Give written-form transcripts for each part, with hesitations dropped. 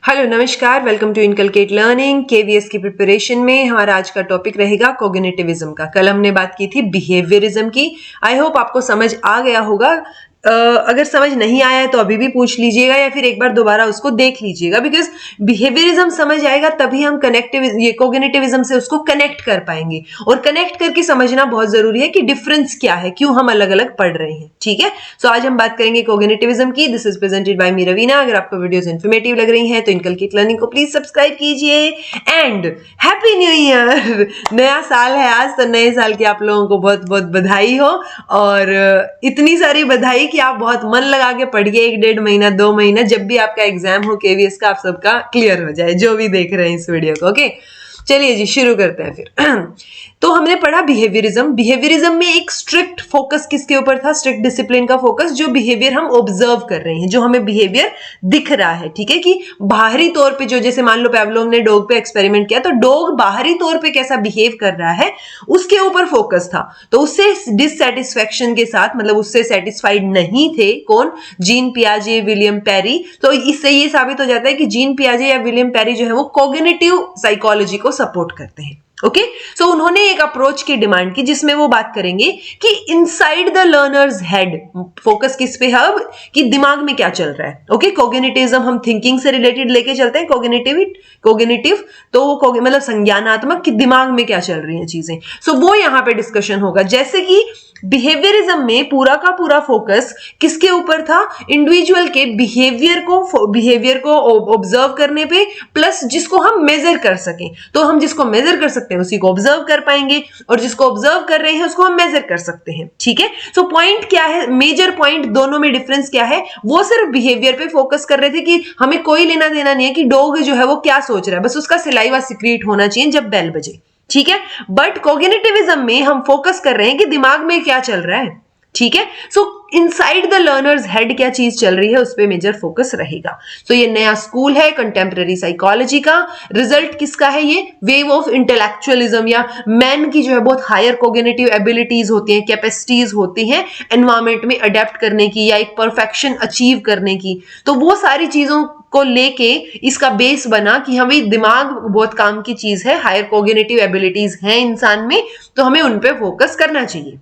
Hello नमस्कार, welcome to inculcate learning. KVS की preparation में हमारा आज का टॉपिक रहेगा कॉग्निटिविज्म का। कल हमने बात की थी बिहेवियरिज्म की। आई होप आपको समझ आ गया होगा। अगर समझ नहीं आया है तो अभी भी पूछ लीजिएगा या फिर एक बार दोबारा उसको देख लीजिएगा, बिकॉज बिहेवियरिज्म समझ आएगा तभी हम कॉग्निटिविज्म से उसको कनेक्ट कर पाएंगे। और कनेक्ट करके समझना बहुत जरूरी है कि डिफरेंस क्या है, क्यों हम अलग अलग पढ़ रहे हैं। ठीक है, सो आज हम बात करेंगे कॉग्निटिविज्म की। दिस इज प्रेजेंटेड बाय मी रवीना। अगर आपको वीडियोस इन्फॉर्मेटिव लग रही हैं तो इनकलकेट लर्निंग को प्लीज सब्सक्राइब कीजिए। And happy new year! नया साल है आज, तो नए साल की आप लोगों को बहुत बहुत बधाई हो। और इतनी सारी बधाई कि आप बहुत मन लगा के पढ़िए, 1-1.5 महीना 2 महीना, जब भी आपका एग्जाम हो केवीएस का, आप सबका क्लियर हो जाए, जो भी देख रहे हैं इस वीडियो को। ओके, चलिए जी शुरू करते हैं फिर। तो हमने पढ़ा बिहेवियरिज्म में एक स्ट्रिक्ट फोकस किसके ऊपर था? स्ट्रिक्ट डिसिप्लिन का फोकस, जो बिहेवियर हम ऑब्जर्व कर रहे हैं, जो हमें बिहेवियर दिख रहा है। ठीक है, कि बाहरी तौर पे जो, जैसे मान लो पेवलोव ने डॉग पे एक्सपेरिमेंट किया, तो डॉग बाहरी तौर पे कैसा बिहेव कर रहा है उसके ऊपर फोकस था। तो उससे डिससेटिस्फैक्शन के साथ, मतलब उससे सेटिस्फाइड नहीं थे कौन? जीन पियाजे, विलियम पेरी। तो इससे ये साबित हो जाता है कि जीन पियाजे या विलियम पेरी जो है वो कॉग्निटिव साइकोलॉजी को सपोर्ट करते हैं। ओके, सो उन्होंने एक अप्रोच की डिमांड की जिसमें वो बात करेंगे कि inside the learners head, focus किस पे है अब? कि दिमाग में क्या चल रहा है। ओके, कॉग्निटिविज्म हम थिंकिंग से रिलेटेड लेके चलते हैं, कॉग्निटिव तो वो मतलब संज्ञानात्मक, कि दिमाग में क्या चल रही हैं चीजें। सो वो यहां पे डिस्कशन होगा। जैसे कि बिहेवियरिज्म में पूरा का पूरा फोकस किसके ऊपर था? इंडिविजुअल के बिहेवियर को ऑब्जर्व करने पे, प्लस जिसको हम मेजर कर सकें। तो हम जिसको मेजर कर सकते हैं उसी को ऑब्जर्व कर पाएंगे, और जिसको ऑब्जर्व कर रहे हैं उसको हम मेजर कर सकते हैं। ठीक है, सो पॉइंट क्या है, मेजर पॉइंट दोनों में डिफरेंस क्या है? वो सिर्फ बिहेवियर पे फोकस कर रहे थे कि हमें कोई लेना देना नहीं है कि डॉग जो है वो क्या सोच रहा है, बस उसका सलाइवा सिक्रीट होना चाहिए जब बेल बजे। ठीक है, बट कॉग्निटिविज्म में हम फोकस कर रहे हैं कि दिमाग में क्या चल रहा है। ठीक है, सो इनसाइड द लर्नर्स हेड क्या चीज चल रही है उस पे मेजर फोकस रहेगा। सो ये नया स्कूल है कंटेम्पररी साइकोलॉजी का। रिजल्ट किसका है? ये वेव ऑफ इंटेलेक्चुअलिज्म, या मैन की जो है बहुत हायर कॉग्निटिव एबिलिटीज होती हैं, कैपेसिटीज होती हैं एनवायरमेंट में अडेप्ट करने की या एक परफेक्शन अचीव करने की। तो वो सारी चीजों को लेके इसका बेस बना कि हमें दिमाग बहुत काम की चीज है, हायर कॉग्निटिव एबिलिटीज हैं इंसान में, तो हमें उन पे फोकस करना चाहिए।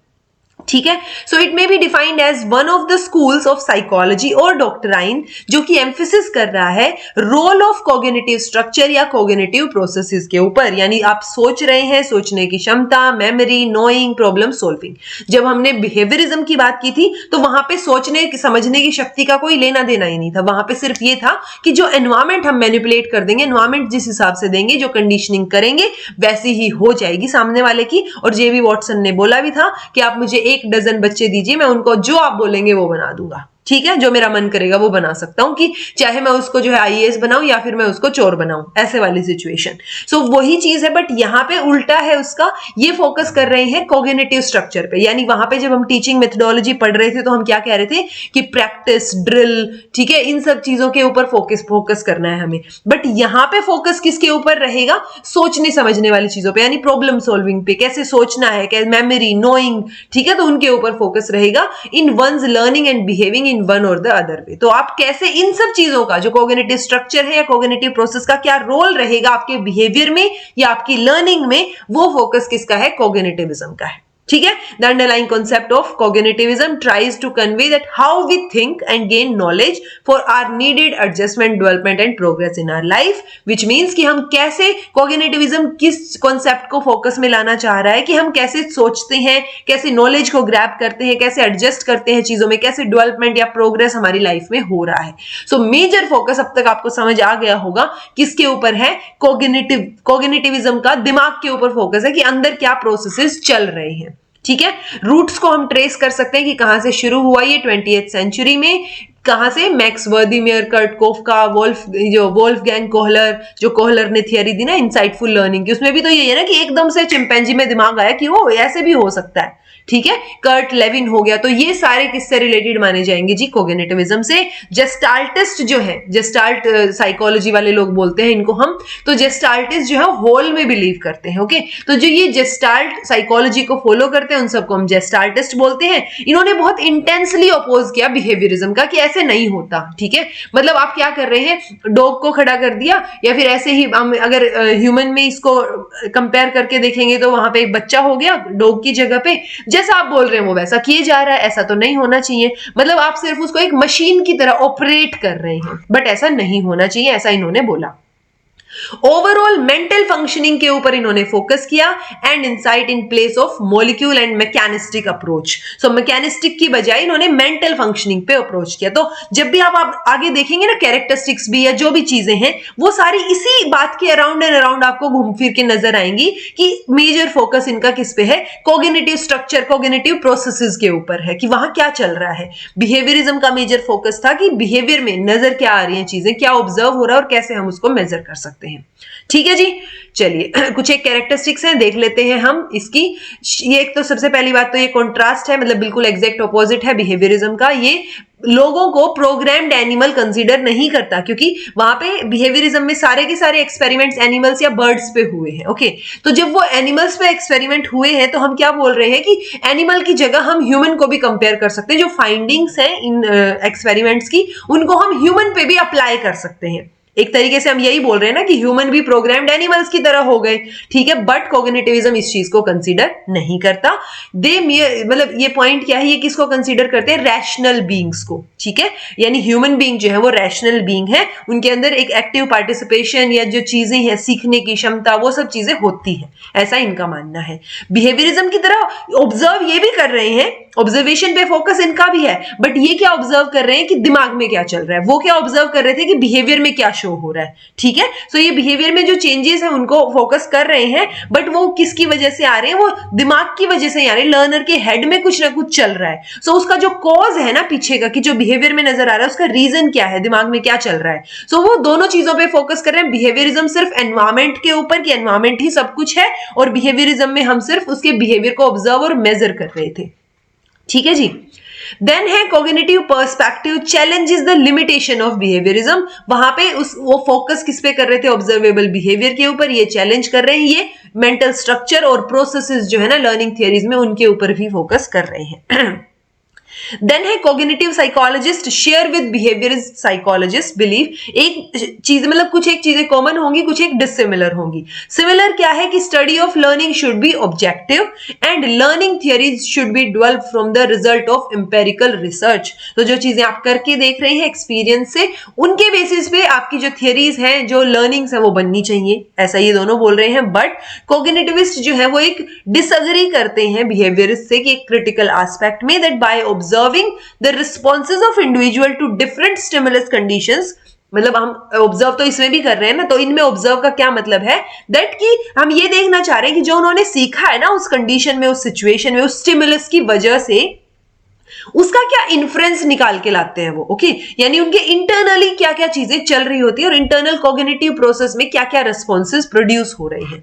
ठीक है, so it may be defined as one of the schools of psychology और डॉक्ट्राइन, जो कि एम्फेसिस कर रहा है रोल ऑफ कॉग्निटिव स्ट्रक्चर या कॉग्निटिव प्रोसेसेस के ऊपर। यानी आप सोच रहे हैं, सोचने की क्षमता, मेमोरी, नोइंग, प्रॉब्लम सॉल्विंग। जब हमने बिहेवियरिज्म की बात की थी तो वहां पे सोचने समझने की शक्ति का कोई लेना देना ही नहीं था। वहां पे सिर्फ ये था कि जो एनवायरमेंट हम मैनिपुलेट कर देंगे, एनवायरमेंट जिस हिसाब से देंगे, जो कंडीशनिंग करेंगे वैसी ही हो जाएगी सामने वाले की। और जेबी वॉटसन ने बोला भी था कि आप मुझे 1 डजन बच्चे दीजिए, मैं उनको जो आप बोलेंगे वो बना दूंगा। ठीक है, जो मेरा मन करेगा वो बना सकता हूं, कि चाहे मैं उसको जो है आईएएस बनाऊं या फिर मैं उसको चोर बनाऊं, ऐसे वाली सिचुएशन। सो वही चीज है, बट यहां पे उल्टा है उसका। ये फोकस कर रहे हैं कॉग्निटिव स्ट्रक्चर पे। यानी वहां पे जब हम टीचिंग मेथोडोलॉजी पढ़ रहे थे तो हम क्या कह रहे थे कि प्रैक्टिस, ड्रिल, ठीक है, इन सब चीजों के ऊपर फोकस करना है हमें। बट यहां पे फोकस किसके ऊपर रहेगा? सोचने समझने वाली चीजों पे, यानी प्रॉब्लम सॉल्विंग पे, कैसे सोचना है, कैसे मेमोरी, नोइंग, ठीक है, तो उनके ऊपर फोकस रहेगा। In ones learning and behaving in one or the other way. तो आप कैसे इन सब चीजों का, जो कॉग्निटिव स्ट्रक्चर है या कॉग्निटिव प्रोसेस का क्या रोल रहेगा आपके बिहेवियर में या आपकी लर्निंग में, वो फोकस किसका है? कॉग्निटिविज्म का है। ठीक है, the underlying concept of cognitivism tries to convey that how we think and gain knowledge for our needed adjustment, development and progress in our life, which means कि हम कैसे, कॉग्निटिविज्म किस कॉन्सेप्ट को फोकस में लाना चाह रहा है कि हम कैसे सोचते हैं, कैसे नॉलेज को ग्रैब करते हैं, कैसे एडजस्ट करते हैं चीजों में, कैसे डेवलपमेंट या प्रोग्रेस हमारी लाइफ में हो रहा है। सो मेजर फोकस अब तक आपको समझ आ गया होगा किसके ऊपर है? कॉग्निटिविज्म का दिमाग के ऊपर फोकस है कि अंदर क्या प्रोसेसेस चल रहे हैं। ठीक है, रूट्स को हम ट्रेस कर सकते हैं कि कहां से शुरू हुआ ये 20th सेंचुरी में, कहां से? मैक्स वर्दीमेयर, कर्ट कोफका, वोल्फगैंग कोहलर, जो कोहलर ने थियरी दी ना इंसाइटफुल लर्निंग की, उसमें भी तो ये है ना कि एकदम से चिंपैंजी में दिमाग आया कि वो ऐसे भी हो सकता है। ठीक है, कर्ट लेविन हो गया, तो ये सारे किससे रिलेटेड माने जाएंगे जी? कोग्निटिविज्म से। जेस्टाल्टिस्ट जो है, जेस्टाल्ट साइकोलॉजी वाले लोग बोलते हैं इनको हम, तो जेस्टाल्टिस्ट जो है होल में बिलीव करते हैं। ओके, तो जो ये जेस्टाल्ट साइकोलॉजी को फॉलो करते हैं उन सबको हम जेस्टाल्टिस्ट बोलते हैं। इन्होंने बहुत इंटेंसली अपोज किया बिहेवियरिज्म का कि ऐसे नहीं होता। ठीक है, मतलब आप क्या कर रहे हैं, डॉग को खड़ा कर दिया, या फिर ऐसे ही हम अगर ह्यूमन में इसको कंपेयर करके देखेंगे तो वहां पे एक बच्चा हो गया डॉग की जगह पे, जैसा आप बोल रहे हैं वो वैसा किए जा रहा है, ऐसा तो नहीं होना चाहिए। मतलब आप सिर्फ उसको एक मशीन की तरह ऑपरेट कर रहे हैं, बट ऐसा नहीं होना चाहिए, ऐसा इन्होंने बोला। ओवरऑल मेंटल फंक्शनिंग के ऊपर इन्होंने फोकस किया and insight in place of molecule and mechanistic approach. So mechanistic की बजाय इन्होंने मेंटल फंक्शनिंग पे अप्रोच किया। तो जब भी आप आगे देखेंगे ना, कैरेक्टरिस्टिक्स भी या जो भी चीजें हैं वो सारी इसी बात के अराउंड एंड अराउंड आपको घूम फिर के नजर आएंगी कि मेजर फोकस इनका किस पे है, कोग्निटिव स्ट्रक्चर, कोग्निटिव प्रोसेसेस के ऊपर है कि वहां क्या चल रहा है। बिहेवियरिज्म का मेजर फोकस था कि बिहेवियर में नजर क्या आ रही है चीजें, क्या ऑब्जर्व हो रहा है और कैसे हम उसको मेजर कर सकते हैं। ठीक है जी, चलिए कुछ एक कैरेक्टरिस्टिक्स हैं, देख लेते हैं हम इसकी। ये एक तो सबसे पहली बात तो ये कॉन्ट्रास्ट है, मतलब बिल्कुल एग्जैक्ट ऑपोजिट है बिहेवियरिज्म का। ये लोगों को प्रोग्राम्ड एनिमल कंसीडर नहीं करता, क्योंकि वहां पे बिहेवियरिज्म में सारे के सारे एक्सपेरिमेंट्स एनिमल्स या बर्ड्स पे हुए हैं। ओके, तो जब वो एनिमल्स पे एक्सपेरिमेंट हुए हैं तो हम क्या बोल रहे हैं कि एनिमल की जगह हम ह्यूमन को भी कंपेयर कर सकते हैं। जो फाइंडिंग्स हैं इन एक्सपेरिमेंट्स की, उनको हम ह्यूमन पे भी अप्लाई कर सकते हैं। एक तरीके से हम यही बोल रहे हैं ना कि ह्यूमन भी प्रोग्राम्ड एनिमल्स की तरह हो गए। ठीक है, बट कोग्निटिविज्म इस चीज को कंसीडर नहीं करता। मतलब ये पॉइंट क्या है, ये किसको कंसीडर करते हैं? रैशनल बीइंग्स को। ठीक है, यानी ह्यूमन बीइंग जो है वो रैशनल बीइंग है, उनके अंदर एक एक्टिव पार्टिसिपेशन या जो चीजें हैं, सीखने की क्षमता, वो सब चीजें होती हैं, ऐसा इनका मानना है। बिहेवियरिज्म की तरह ऑब्जर्व ये भी कर रहे हैं, ऑब्जर्वेशन पे फोकस इनका भी है, बट ये क्या ऑब्जर्व कर रहे हैं कि दिमाग में क्या चल रहा है। वो क्या ऑब्जर्व कर रहे थे कि बिहेवियर में क्या शो हो रहा है। ठीक है, सो ये बिहेवियर में जो चेंजेस हैं उनको फोकस कर रहे हैं, बट वो किसकी वजह से आ रहे हैं? वो दिमाग की वजह से आ रहे हैं। लर्नर के हेड में कुछ ना कुछ चल रहा है। सो उसका जो कॉज है ना पीछे का, कि जो बिहेवियर में नजर आ रहा है उसका रीजन क्या है, दिमाग में क्या चल रहा है। सो वो दोनों चीजों पे फोकस कर रहे हैं। बिहेवियरिज्म सिर्फ एनवायरमेंट के ऊपर, कि एनवायरमेंट ही सब कुछ है, और बिहेवियरिज्म में हम सिर्फ उसके बिहेवियर को ऑब्जर्व और मेजर कर रहे थे। ठीक है जी, देन है cognitive perspective challenges the limitation of behaviourism. वहां पे वो फोकस किस पे कर रहे थे? ऑब्जर्वेबल बिहेवियर के ऊपर। ये चैलेंज कर रहे हैं, ये मेंटल स्ट्रक्चर और प्रोसेसेस जो है ना लर्निंग थियरीज में, उनके ऊपर भी फोकस कर रहे हैं। देन है cognitive psychologist share with behaviourist psychologist believe. एक चीज मतलब कुछ एक चीजें कॉमन होंगी, कुछ एक डिसिमिलर होंगी। सिमिलर क्या है कि study of learning should be objective and learning theories should be developed from the result of empirical research. तो जो चीजें आप करके देख रहे हैं एक्सपीरियंस से, उनके बेसिस पे आपकी जो थियरीज हैं, जो लर्निंग्स है, वो बननी चाहिए, ऐसा ये दोनों बोल रहे हैं। बट कोग्निटिविस्ट जो है वो एक डिसएग्री करते हैं बिहेवियरिस्ट से, कि एक क्रिटिकल एस्पेक्ट में, that bye observing the responses of individual to different stimulus conditions। मतलब हम ऑब्जर्व तो इसमें भी कर रहे हैं ना, तो इनमें ऑब्जर्व का क्या मतलब है? दैट कि हम ये देखना चाह रहे हैं कि जो उन्होंने सीखा है ना उस कंडीशन में, उस सिचुएशन में, उस स्टिमुलस की वजह से, उसका क्या इन्फ्रेंस निकाल के लाते हैं वो। ओके, यानी उनके इंटरनली क्या क्या चीजें चल रही होती है और इंटरनल कॉग्निटिव प्रोसेस में क्या क्या रिस्पॉन्सेज प्रोड्यूस हो रहे हैं।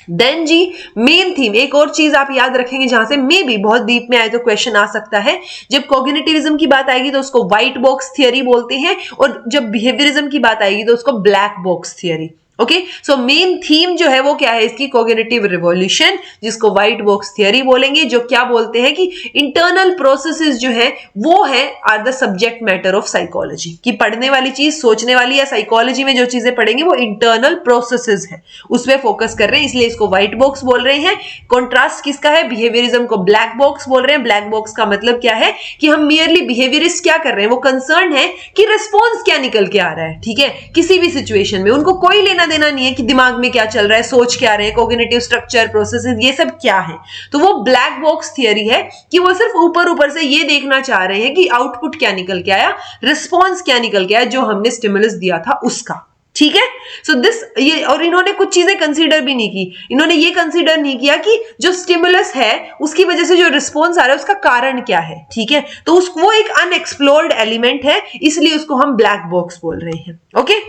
देन जी मेन थीम, एक और चीज आप याद रखेंगे जहां से मे भी बहुत डीप में आए तो क्वेश्चन आ सकता है। जब कॉग्निटिविज्म की बात आएगी तो उसको व्हाइट बॉक्स थियरी बोलते हैं, और जब बिहेवियरिज्म की बात आएगी तो उसको black box theory. Okay, so main theme जो है वो क्या है इसकी? कॉग्निटिव रिवॉल्यूशन, जिसको व्हाइट बॉक्स थियरी बोलेंगे, जो क्या बोलते हैं कि इंटरनल प्रोसेसेस जो है वो है are the subject matter of psychology. कि पढ़ने वाली चीज, सोचने वाली, या साइकोलॉजी में जो चीजें पढ़ेंगे वो इंटरनल प्रोसेसेस है, उस पर फोकस कर रहे हैं, इसलिए इसको व्हाइट बॉक्स बोल रहे हैं। कॉन्ट्रास्ट किसका है? बिहेवियरिज्म को ब्लैक बॉक्स बोल रहे हैं। ब्लैक बॉक्स का मतलब क्या है कि हम मियरली बिहेवियरिस्ट क्या कर रहे हैं, वो कंसर्न है कि रिस्पॉन्स क्या निकल के आ रहा है। ठीक है, किसी भी सिचुएशन में उनको कोई लेना देना नहीं है कि दिमाग में क्या चल रहा है, सोच क्या रहे हैं, कॉग्निटिव स्ट्रक्चर, प्रोसेसेस, ये सब क्या है। तो वो ब्लैक बॉक्स थियरी है कि वो सिर्फ ऊपर ऊपर से ये देखना चाह रहे हैं कि आउटपुट क्या निकल के आया, रिस्पॉन्स क्या निकल के आया जो हमने स्टिमुलस दिया था उसका। ठीक है, सो दिस ये, और इन्होंने कुछ चीजें कंसीडर भी नहीं की। इन्होंने ये कंसीडर नहीं किया कि जो स्टिमुलस है उसकी वजह से जो रिस्पॉन्स आ रहा है उसका कारण क्या है। ठीक है, तो वो एक अनएक्सप्लोर्ड एलिमेंट है, इसलिए उसको हम ब्लैक बॉक्स बोल रहे हैं। ओके,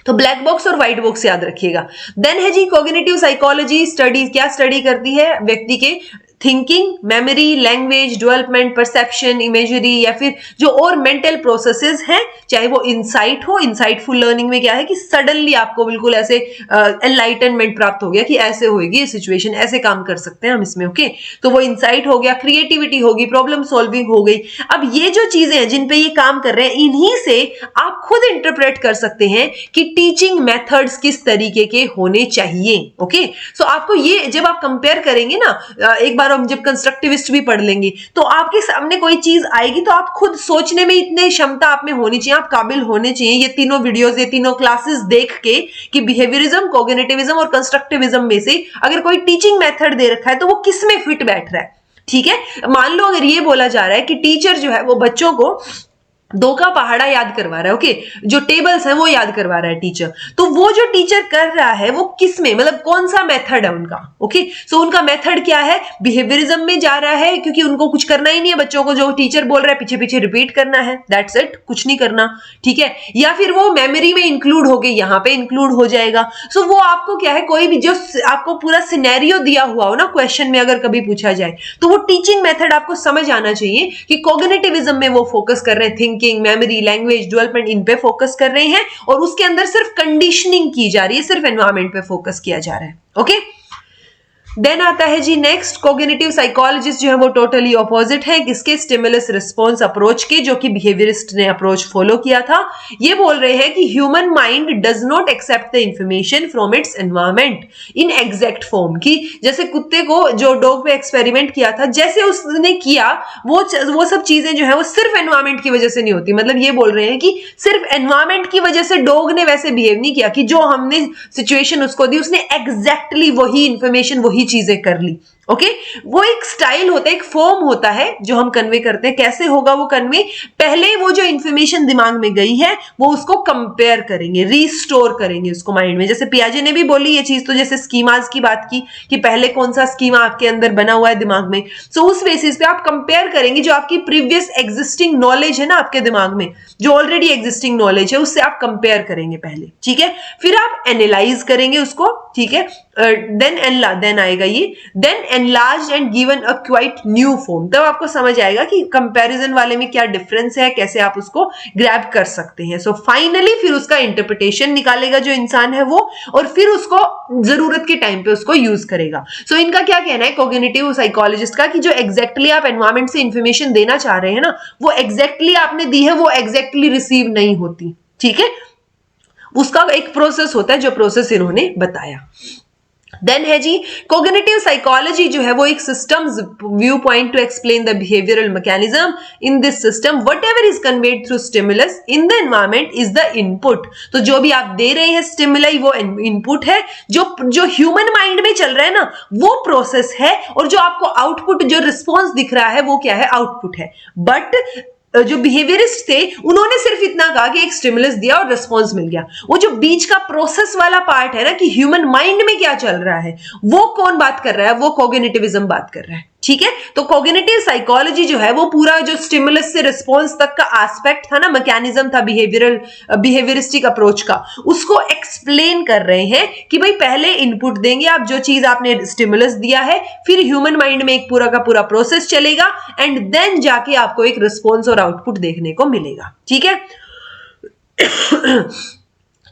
तो ब्लैक बॉक्स और व्हाइट बॉक्स याद रखिएगा। देन है जी कॉग्निटिव साइकोलॉजी स्टडी, क्या स्टडी करती है? व्यक्ति के thinking, memory, language development, perception, imagery या फिर जो और मेंटल प्रोसेसेस हैं, चाहे वो इंसाइट हो। इंसाइटफुल लर्निंग में क्या है कि सडनली आपको बिल्कुल ऐसे एनलाइटनमेंट प्राप्त हो गया कि ऐसे होगी ये सिचुएशन, ऐसे काम कर सकते हैं हम इसमें, ओके। तो वो इंसाइट हो गया, क्रिएटिविटी होगी, प्रॉब्लम सॉल्विंग हो गई। अब ये जो चीजें हैं जिन पे ये काम कर रहे हैं, इन्हीं से आप खुद इंटरप्रेट कर सकते हैं कि टीचिंग मेथड्स किस तरीके के होने चाहिए, ओके। सो आपको ये जब आप कंपेयर करेंगे ना, एक बार हम जब कंस्ट्रक्टिविस्ट भी पढ़ लेंगे, तो आपके सामने कोई चीज आएगी तो आप खुद सोचने में इतने क्षमता आप में होनी चाहिए, आप काबिल होने चाहिए ये तीनों वीडियोस, ये तीनों क्लासेस देख के कि बिहेवियरिज्म, कॉग्निटिविज्म और कंस्ट्रक्टिविज्म में से अगर कोई टीचिंग मेथड दे रखा है तो वो किस में फिट बैठ रहा है, ठीक है। मान लो अगर ये बोला जा रहा है कि टीचर जो है वो बच्चों को 2 का पहाड़ा याद करवा रहा है, ओके, जो टेबल्स है वो याद करवा रहा है टीचर, तो वो जो टीचर कर रहा है वो किस में, मतलब कौन सा मेथड है उनका, ओके। सो उनका मेथड क्या है? बिहेवियरिज्म में जा रहा है, क्योंकि उनको कुछ करना ही नहीं है, बच्चों को जो टीचर बोल रहा है पीछे पीछे रिपीट करना है, दैट्स इट, कुछ नहीं करना, ठीक है। या फिर वो मेमोरी में इंक्लूड हो गए, यहां पे इंक्लूड हो जाएगा। सो वो आपको क्या है, कोई भी जो आपको पूरा सिनेरियो दिया हुआ हो ना क्वेश्चन में, अगर कभी पूछा जाए तो वो टीचिंग मेथड आपको समझ आना चाहिए कि कॉग्निटिविज्म में वो फोकस कर रहे हैं, थिंकिंग, मेमोरी, लैंग्वेज डेवलपमेंट, इन पे फोकस कर रहे हैं, और उसके अंदर सिर्फ कंडीशनिंग की जा रही है, सिर्फ एनवायरमेंट पे फोकस किया जा रहा है, ओके। देन आता है जी नेक्स्ट, कॉग्निटिव साइकोलॉजिस्ट जो है वो टोटली ऑपोजिट है किसके? स्टिमुलस रिस्पॉन्स अप्रोच के, जो कि बिहेवियरिस्ट ने अप्रोच फॉलो किया था। ये बोल रहे हैं कि human mind does not accept the information from its environment in exact form, की जैसे कुत्ते को जो डॉग पे एक्सपेरिमेंट किया था, जैसे उसने किया वो सब चीजें जो है वो सिर्फ एनवायरमेंट की वजह से नहीं होती। मतलब ये बोल रहे हैं कि सिर्फ एनवायरमेंट की वजह से डॉग ने वैसे बिहेव नहीं किया कि जो हमने सिचुएशन उसको दी उसने एग्जैक्टली वही इंफॉर्मेशन, वही चीजें कर ली, ओके। वो एक स्टाइल होता है, एक फॉर्म होता है जो हम कन्वे करते हैं। कैसे होगा वो कन्वे? पहले वो जो इंफॉर्मेशन दिमाग में गई है वो उसको कंपेयर करेंगे, रीस्टोर करेंगे उसको माइंड में। जैसे पियाजे ने भी बोली ये चीज, तो जैसे स्कीमाज की बात की कि पहले कौन सा स्कीमा आपके अंदर बना हुआ है दिमाग में, सो उस बेसिस पे आप कंपेयर करेंगे जो आपकी प्रीवियस एग्जिस्टिंग नॉलेज है ना आपके दिमाग में, जो ऑलरेडी एग्जिस्टिंग नॉलेज है, उससे आप कंपेयर करेंगे पहले, ठीक है। फिर आप एनालाइज करेंगे उसको, ठीक है। देन आएगा ये, then enlarged and given a quite new form. तब आपको समझ आएगा कि कंपैरिजन वाले में क्या डिफरेंस है, कैसे आप उसको ग्रैब कर सकते हैं। सो फाइनली फिर उसका इंटरप्रिटेशन निकालेगा जो इंसान है वो, और फिर उसको जरूरत के टाइम पे उसको यूज करेगा। सो इनका क्या कहना है कॉग्निटिव साइकोलॉजिस्ट का, कि जो एग्जैक्टली आप एनवायरमेंट से इंफॉर्मेशन देना चाह रहे हैं ना, वो एग्जैक्टली आपने दी है, वो एग्जैक्टली रिसीव नहीं होती, ठीक है। उसका एक प्रोसेस होता है जो प्रोसेस इन्होंने बताया। देन है जी कॉग्निटिव साइकोलॉजी जो है वो एक systems view point two explain the behavioural mechanism in this system whatever is conveyed through stimulus in the environment is the input. तो जो भी आप दे रहे हैं स्टिमुलाई वो इनपुट है, जो ह्यूमन माइंड में चल रहा है ना वो प्रोसेस है, और जो आपको आउटपुट जो रिस्पॉन्स दिख रहा है वो क्या है? आउटपुट है। बट जो बिहेवियरिस्ट थे उन्होंने सिर्फ इतना कहा कि एक स्टिमुलस दिया और रिस्पॉन्स मिल गया। वो जो बीच का प्रोसेस वाला पार्ट है ना कि ह्यूमन माइंड में क्या चल रहा है, वो कौन बात कर रहा है? वो कॉग्निटिविज्म बात कर रहा है, ठीक है। तो कॉग्निटिव साइकोलॉजी जो है वो पूरा जो स्टिमुलस से रिस्पॉन्स तक का एस्पेक्ट था ना, मैकेनिज्म था बिहेवियरिस्टिक अप्रोच का, उसको एक्सप्लेन कर रहे हैं कि भाई पहले इनपुट देंगे आप, जो चीज आपने स्टिमुलस दिया है, फिर ह्यूमन माइंड में एक पूरा का पूरा प्रोसेस चलेगा, एंड देन जाके आपको एक रिस्पॉन्स और आउटपुट देखने को मिलेगा, ठीक है।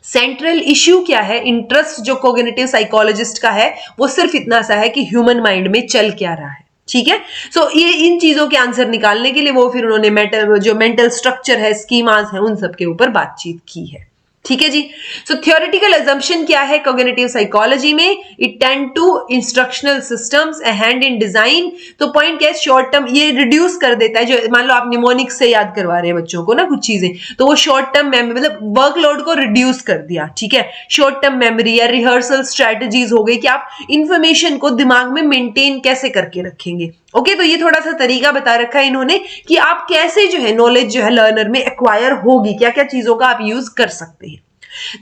सेंट्रल इश्यू क्या है? इंटरेस्ट जो कॉग्निटिव साइकोलॉजिस्ट का है वो सिर्फ इतना सा है कि ह्यूमन माइंड में चल क्या रहा है, ठीक है। सो ये इन चीजों के आंसर निकालने के लिए वो फिर उन्होंने मेंटल स्ट्रक्चर है, स्कीमास है, उन सब के ऊपर बातचीत की है, ठीक है जी। सो थियोरेटिकल अजम्पशन क्या है कॉग्निटिव साइकोलॉजी में? It tend to instructional systems a hand in design. तो पॉइंट क्या है? शॉर्ट टर्म ये रिड्यूस कर देता है। जो मान लो आप निमोनिक्स से याद करवा रहे हैं बच्चों को ना कुछ चीजें, तो वो शॉर्ट टर्म मेमोरी मतलब वर्कलोड को रिड्यूस कर दिया, ठीक है। शॉर्ट टर्म मेमोरी या रिहर्सल स्ट्रेटजीज हो गई कि आप इंफॉर्मेशन को दिमाग में मेंटेन कैसे करके रखेंगे, ओके। तो ये थोड़ा सा तरीका बता रखा है इन्होंने कि आप कैसे जो है नॉलेज जो है लर्नर में एक्वायर होगी, क्या क्या चीजों का आप यूज कर सकते हैं।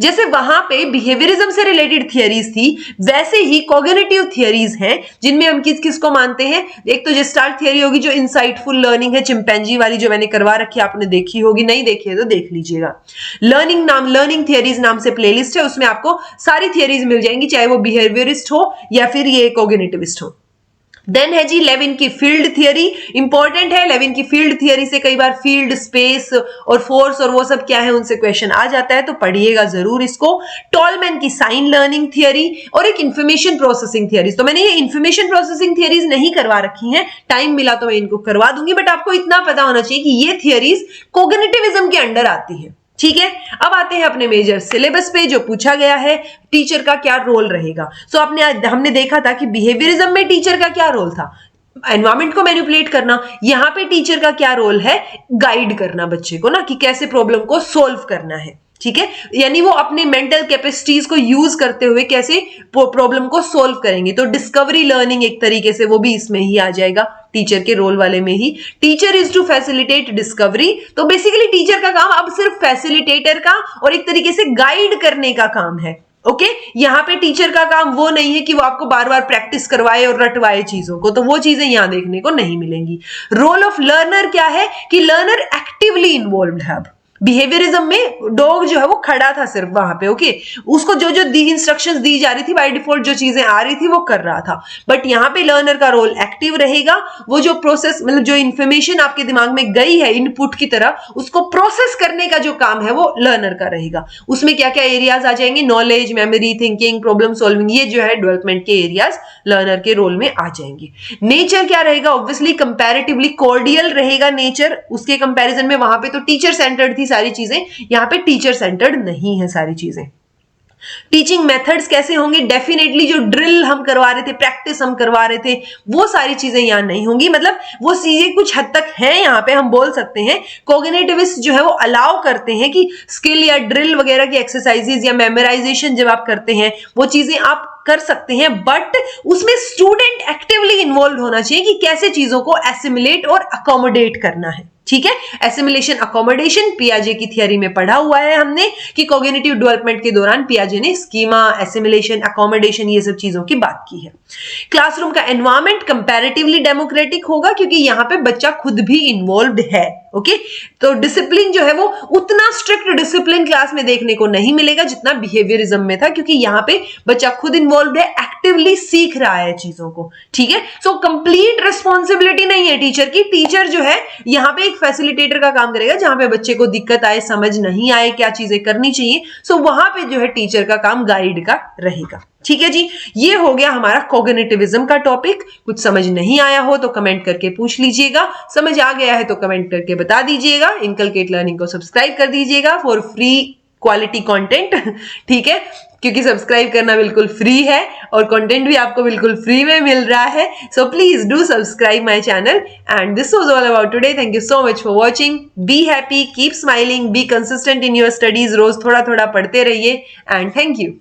जैसे वहां पे बिहेवियरिज्म से रिलेटेड थियरीज थी, वैसे ही कॉग्निटिव थियरीज हैं जिनमें हम किस किस को मानते हैं। एक तो जेस्टाल्ट थियरी होगी जो इनसाइटफुल लर्निंग है, चिंपैंजी वाली जो मैंने करवा रखी है, आपने देखी होगी, नहीं देखी है तो देख लीजिएगा। लर्निंग थियरीज नाम से प्लेलिस्ट है, उसमें आपको सारी थियरीज मिल जाएंगी, चाहे वो बिहेवियरिस्ट हो या फिर ये कॉग्निटिविस्ट हो। देन है जी लेविन की फील्ड थियरी, इंपॉर्टेंट है। लेविन की फील्ड थियरी से कई बार फील्ड, स्पेस और फोर्स और वो सब क्या है उनसे क्वेश्चन आ जाता है, तो पढ़िएगा जरूर इसको। टॉलमैन की साइन लर्निंग थियरी और एक इंफॉर्मेशन प्रोसेसिंग थियरीज। तो मैंने ये इंफॉर्मेशन प्रोसेसिंग थियरीज नहीं करवा रखी हैं, टाइम मिला तो मैं इनको करवा दूंगी, बट आपको इतना पता होना चाहिए कि ये थियरीज कॉग्निटिविज्म के अंडर आती है। ठीक है, अब आते हैं अपने मेजर सिलेबस पे, जो पूछा गया है टीचर का क्या रोल रहेगा। सो हमने देखा था कि बिहेवियरिज्म में टीचर का क्या रोल था, एनवायरमेंट को मैनिपुलेट करना। यहां पे टीचर का क्या रोल है, गाइड करना बच्चे को ना, कि कैसे प्रॉब्लम को सोल्व करना है। ठीक है, यानी वो अपने मेंटल कैपेसिटीज को यूज करते हुए कैसे प्रॉब्लम को सोल्व करेंगे। तो डिस्कवरी लर्निंग एक तरीके से वो भी इसमें ही आ जाएगा, टीचर के रोल वाले में ही। Teacher is to facilitate discovery, तो बेसिकली टीचर का काम अब सिर्फ फैसिलिटेटर का और एक तरीके से गाइड करने का काम है। ओके, यहां पे टीचर का काम वो नहीं है कि वो आपको बार बार प्रैक्टिस करवाए और रटवाए चीजों को, तो वो चीजें यहां देखने को नहीं मिलेंगी। रोल ऑफ लर्नर क्या है कि लर्नर एक्टिवली इन्वॉल्व्ड है। अब बिहेवियरिज्म में डॉग जो है वो खड़ा था सिर्फ वहां पे, ओके, उसको जो जो इंस्ट्रक्शंस दी जा रही थी बाय डिफॉल्ट, जो चीजें आ रही थी वो कर रहा था, बट यहाँ पे लर्नर का रोल एक्टिव रहेगा। वो जो प्रोसेस, मतलब जो इंफॉर्मेशन आपके दिमाग में गई है इनपुट की तरह, उसको प्रोसेस करने का जो काम है वो लर्नर का रहेगा। उसमें क्या क्या एरियाज आ जाएंगे, knowledge, memory, thinking, problem solving, ये जो है डेवलपमेंट के एरियाज लर्नर के रोल में आ जाएंगे। नेचर क्या रहेगा, ऑब्वियसली कंपैरेटिवली कॉर्डियल रहेगा नेचर, उसके कंपैरिजन में वहां पे तो टीचर सेंटर्ड थी सारी चीजें, यहां पे टीचर सेंटर्ड नहीं है सारी चीजें। टीचिंग मेथड्स कैसे होंगे, डेफिनेटली जो ड्रिल हम करवा रहे थे, प्रैक्टिस हम करवा रहे थे, वो सारी चीजें यहां नहीं होंगी। मतलब वो चीजें कुछ हद तक हैं, यहां पे हम बोल सकते हैं कॉग्निटिविस्ट जो है वो अलाउ करते हैं कि स्किल या ड्रिल वगैरह की एक्सरसाइजेज या मेमोराइजेशन जब आप करते हैं वो चीजें आप कर सकते हैं, बट उसमें स्टूडेंट एक्टिवली इन्वॉल्व होना चाहिए कि कैसे चीजों को एसिमिलेट और अकोमोडेट करना है। ठीक है, एसिमिलेशन, अकोमोडेशन, पियाजे की थियरी में पढ़ा हुआ है हमने कि कॉग्निटिव डेवलपमेंट के दौरान पियाजे ने स्कीमा, एसिमिलेशन, अकोमोडेशन, ये सब चीजों की बात की है। क्लासरूम का एनवायरमेंट कंपैरेटिवली डेमोक्रेटिक होगा क्योंकि यहां पे बच्चा खुद भी इन्वॉल्व्ड है। ओके, तो डिसिप्लिन जो है वो उतना स्ट्रिक्ट डिसिप्लिन क्लास में देखने को नहीं मिलेगा जितना बिहेवियरिज्म में था, क्योंकि यहां पे बच्चा खुद इन्वॉल्व्ड है, एक्टिवली सीख रहा है चीजों को। ठीक है, सो कंप्लीट रिस्पॉन्सिबिलिटी नहीं है टीचर की। टीचर जो है यहां पे एक फैसिलिटेटर का काम करेगा, जहां पे बच्चे को दिक्कत आए, समझ नहीं आए क्या चीजें करनी चाहिए, सो वहां पे जो है टीचर का काम गाइड का रहेगा। ठीक है जी, ये हो गया हमारा कॉग्निटिविज्म का टॉपिक। कुछ समझ नहीं आया हो तो कमेंट करके पूछ लीजिएगा, समझ आ गया है तो कमेंट करके बता दीजिएगा। इनकलकेट लर्निंग को सब्सक्राइब कर दीजिएगा फॉर फ्री क्वालिटी कंटेंट। ठीक है, क्योंकि सब्सक्राइब करना बिल्कुल फ्री है और कंटेंट भी आपको बिल्कुल फ्री में मिल रहा है। So please do subscribe my channel and this was all about today. Thank you so much for watching. Be happy, keep smiling, be consistent in your studies. रोज थोड़ा थोड़ा पढ़ते रहिए एंड थैंक यू।